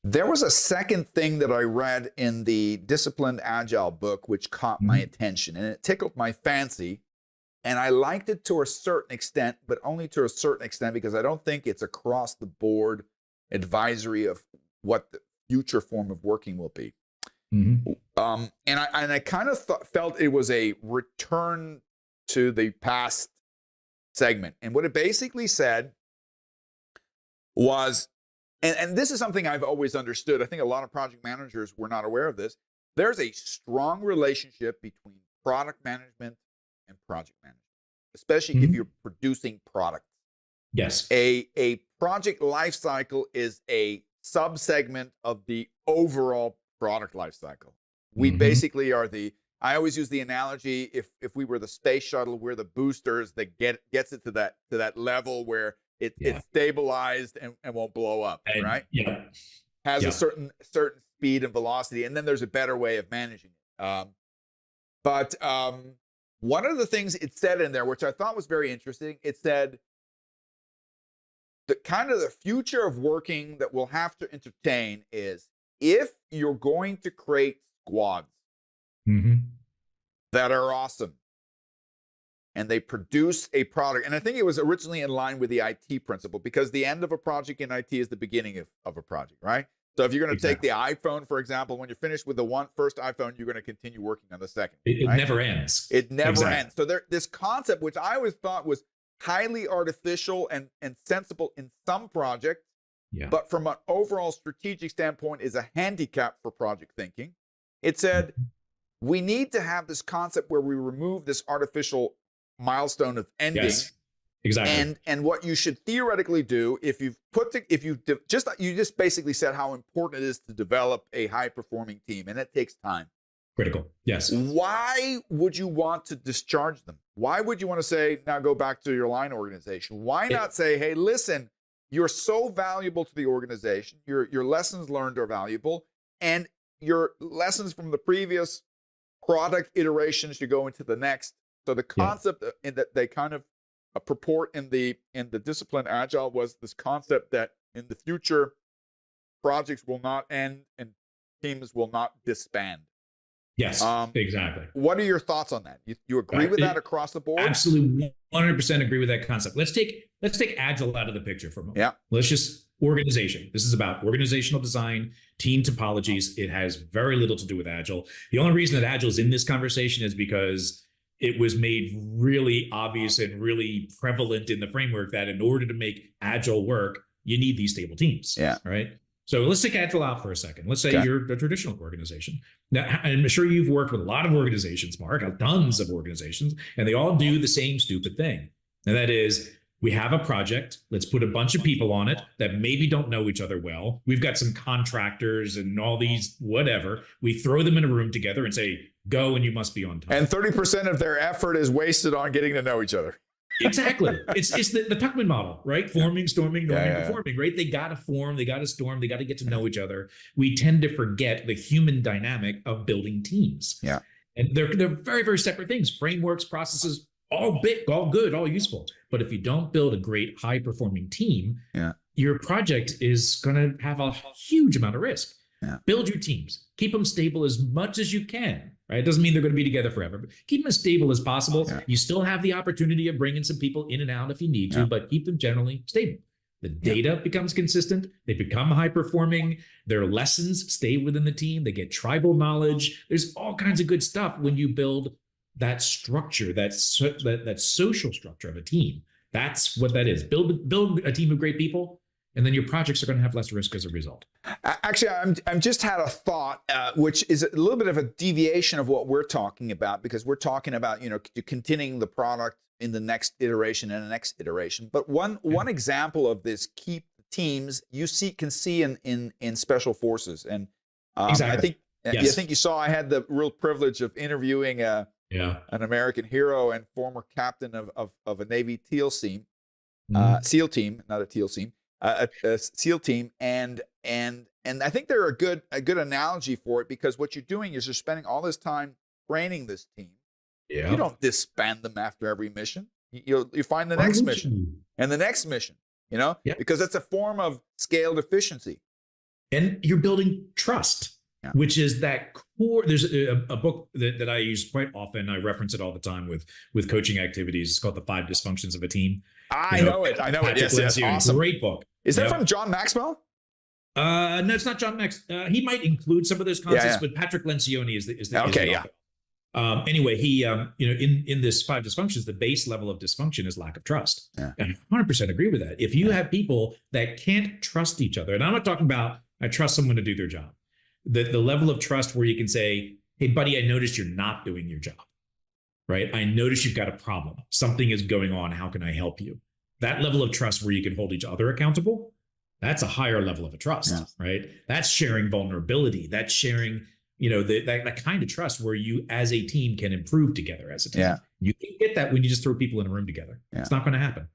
There was a second thing that I read in the Disciplined Agile book, which caught my attention, and it tickled my fancy. And I liked it to a certain extent, but only to a certain extent, because I don't think it's across the board advisory of what the future form of working will be. And I kind of felt it was a return to the past segment. And what it basically said was, and this is something I've always understood. I think a lot of project managers were not aware of this. There's a strong relationship between product management and project management, especially if you're producing products. Yes. A project lifecycle is a subsegment of the overall product lifecycle. We basically are I always use the analogy, if we were the space shuttle, we're the boosters that gets it to that level where it's stabilized and won't blow up, right? Yeah. Has a certain speed and velocity, and then there's a better way of managing it. But one of the things it said in there, which I thought was very interesting, it said that kind of the future of working that we'll have to entertain is if you're going to create squads that are awesome and they produce a product. And I think it was originally in line with the IT principle, because the end of a project in IT is the beginning of a project, right? So if you're going to take the iPhone, for example, when you're finished with the first iPhone, you're going to continue working on the second. It never ends. It never ends. So this concept, which I always thought was highly artificial and sensible in some projects, but from an overall strategic standpoint is a handicap for project thinking. It said, we need to have this concept where we remove this artificial milestone of ending. Yes, exactly. And what you should theoretically do, you just basically said how important it is to develop a high performing team, and it takes time. Critical. Yes. Why would you want to discharge them? Why would you want to say, now go back to your line organization? Why not say, hey, listen, you're so valuable to the organization. Your lessons learned are valuable, and your lessons from the previous product iterations should go into the next. So the concept in that they kind of purport in the Disciplined Agile was this concept that in the future, projects will not end and teams will not disband. Yes, exactly. What are your thoughts on that? You agree with that across the board? Absolutely, 100% agree with that concept. Let's take Agile out of the picture for a moment. Yeah. Let's just organization. This is about organizational design, team topologies. It has very little to do with Agile. The only reason that Agile is in this conversation is because it was made really obvious and really prevalent in the framework that in order to make Agile work, you need these stable teams. Yeah. Right. So let's take Agile out for a second. Let's say you're a traditional organization. Now, I'm sure you've worked with a lot of organizations, Mark, tons of organizations, and they all do the same stupid thing. And that is, we have a project. Let's put a bunch of people on it that maybe don't know each other well. We've got some contractors and all these whatever. We throw them in a room together and say, go, and you must be on time. And 30% of their effort is wasted on getting to know each other. Exactly. It's the Tuckman model, right? Forming, storming, norming, performing, right? They got to form, they got to storm, they got to get to know each other. We tend to forget the human dynamic of building teams. Yeah. And they're very, very separate things. Frameworks, processes, all good, all useful. But if you don't build a great high performing team, your project is going to have a huge amount of risk. Yeah. Build your teams, keep them stable as much as you can, right? It doesn't mean they're going to be together forever, but keep them as stable as possible. Yeah. You still have the opportunity of bringing some people in and out if you need to, but keep them generally stable. The data becomes consistent. They become high performing. Their lessons stay within the team. They get tribal knowledge. There's all kinds of good stuff when you build that structure, that social structure of a team. That's what that is. Build a team of great people, and then your projects are going to have less risk as a result. Actually, I'm just had a thought, which is a little bit of a deviation of what we're talking about, because we're talking about, continuing the product in the next iteration and the next iteration. But one example of this keep teams you can see in special forces, and exactly. I think you saw I had the real privilege of interviewing an American hero and former captain of a Navy SEAL team, not a teal team. A SEAL team, and I think they're a good analogy for it, because what you're doing is you're spending all this time training this team. Yeah. You don't disband them after every mission. You find the next mission and the next mission, because it's a form of scaled efficiency. And you're building trust, which is that core. There's a book that I use quite often. I reference it all the time with coaching activities. It's called The 5 Dysfunctions of a Team. I know it. Yes. Awesome. Great book. Is that from John Maxwell? No, it's not John Max. He might include some of those concepts, but Patrick Lencioni is the okay. Is the anyway, he in this 5 dysfunctions, the base level of dysfunction is lack of trust. And I 100% agree with that. If you have people that can't trust each other, and I'm not talking about I trust someone to do their job, the level of trust where you can say, hey, buddy, I noticed you're not doing your job, right? I noticed you've got a problem. Something is going on. How can I help you? That level of trust where you can hold each other accountable, that's a higher level of a trust, right? That's sharing vulnerability. That's sharing, that kind of trust where you as a team can improve together as a team. You can't get that when you just throw people in a room together. It's not going to happen.